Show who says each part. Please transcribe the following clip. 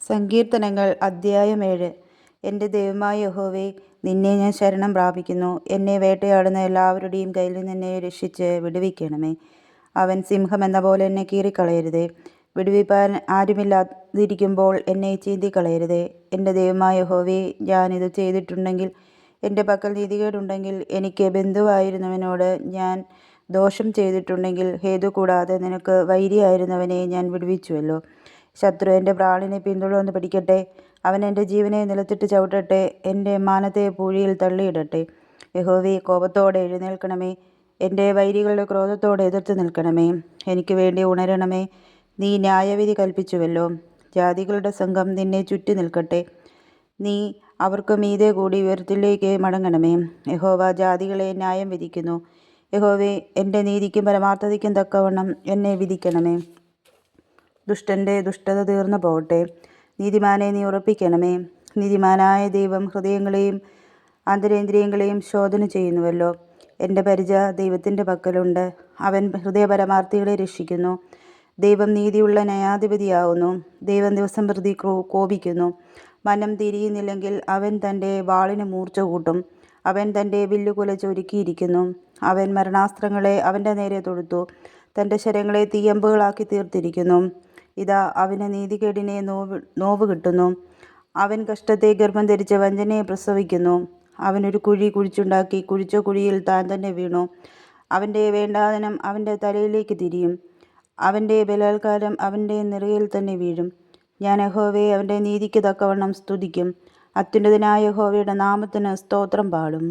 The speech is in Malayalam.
Speaker 1: സങ്കീർത്തനങ്ങൾ അദ്ധ്യായം 7. എൻ്റെ ദൈവമായ യഹോവേ, നിന്നെ ഞാൻ ശരണം പ്രാപിക്കുന്നു. എന്നെ വേട്ടയാടുന്ന എല്ലാവരുടെയും കയ്യിൽ നിന്ന് എന്നെ രക്ഷിച്ച് വിടുവിക്കണമേ. അവൻ സിംഹമെന്ന പോലെ എന്നെ കീറിക്കളയരുതേ. വിടുവിപ്പാൻ ആരുമില്ലാതിരിക്കുമ്പോൾ എന്നെ ചീന്തിക്കളയരുതേ. എൻ്റെ ദൈവമായ യഹോവേ, ഞാനിത് ചെയ്തിട്ടുണ്ടെങ്കിൽ, എൻ്റെ പക്കൽ നീതികേടുണ്ടെങ്കിൽ, എനിക്ക് ബന്ധുവായിരുന്നവനോട് ഞാൻ ദോഷം ചെയ്തിട്ടുണ്ടെങ്കിൽ, ഹേതു കൂടാതെ നിനക്ക് വൈരിയായിരുന്നവനെ ഞാൻ വിടുവിച്ചുവല്ലോ. ശത്രു എൻ്റെ പ്രാണനെ പിന്തുടർന്ന് പിടിക്കട്ടെ. അവൻ എൻ്റെ ജീവനെ നിലത്തിട്ട് ചവിട്ടട്ടെ. എൻ്റെ മാനത്തെ പൂഴിയിൽ തള്ളിയിടട്ടെ. യഹോവേ, കോപത്തോടെ എഴുന്നേൽക്കണമേ. എൻ്റെ വൈരികളുടെ ക്രോധത്തോടെ എതിർത്ത് നിൽക്കണമേ. എനിക്ക് വേണ്ടി ഉണരണമേ. നീ ന്യായവിധി കൽപ്പിച്ചുവല്ലോ. ജാതികളുടെ സംഘം നിന്നെ ചുറ്റി നിൽക്കട്ടെ. നീ അവർക്ക് മീതെ കൂടി ഉയരത്തിലേക്ക് മടങ്ങണമേ. യഹോവ ജാതികളെ ന്യായം വിധിക്കുന്നു. യഹോവേ, എൻ്റെ നീതിക്കും പരമാർത്ഥതയ്ക്കും തക്കവണ്ണം എന്നെ വിധിക്കണമേ. ദുഷ്ടൻ്റെ ദുഷ്ടത തീർന്നു പോകട്ടെ. നീതിമാനെ നീ ഉറപ്പിക്കണമേ. നീതിമാനായ ദൈവം ഹൃദയങ്ങളെയും അന്തരേന്ദ്രിയങ്ങളെയും ശോധന ചെയ്യുന്നുവല്ലോ. എൻ്റെ പരിച ദൈവത്തിൻ്റെ പക്കലുണ്ട്. അവൻ ഹൃദയപരമാർത്ഥികളെ രക്ഷിക്കുന്നു. ദൈവം നീതിയുള്ള ന്യായാധിപതിയാവുന്നു. ദൈവം ദിവസം പ്രതി കോപിക്കുന്നു. മനം തിരിയുന്നില്ലെങ്കിൽ അവൻ തൻ്റെ വാളിന് മൂർച്ച കൂട്ടും. അവൻ തൻ്റെ വില്ലുകുലച്ച് ഒരുക്കിയിരിക്കുന്നു. അവൻ മരണാസ്ത്രങ്ങളെ അവൻ്റെ നേരെ തൊടുത്തു. തൻ്റെ ശരങ്ങളെ തീയമ്പുകളാക്കി തീർത്തിരിക്കുന്നു. ഇതാ, അവന് നീതികേടിനെ നോവ് കിട്ടുന്നു. അവൻ കഷ്ടത്തെ ഗർഭം ധരിച്ച് വഞ്ചനയെ പ്രസവിക്കുന്നു. അവനൊരു കുഴി കുഴിച്ചുണ്ടാക്കി കുഴിച്ച കുഴിയിൽ താൻ തന്നെ വീണു. അവൻ്റെ വേണ്ടാതനം അവൻ്റെ തലയിലേക്ക് തിരിയും. അവൻ്റെ ബലാത്കാരം അവൻ്റെ നിറയിൽ തന്നെ വീഴും. ഞാൻ യഹോവയെ അവൻ്റെ നീതിക്ക് തക്കവണ്ണം സ്തുതിക്കും. അത്യുന്നതനായ യഹോവയുടെ നാമത്തിന് സ്തോത്രം പാടും.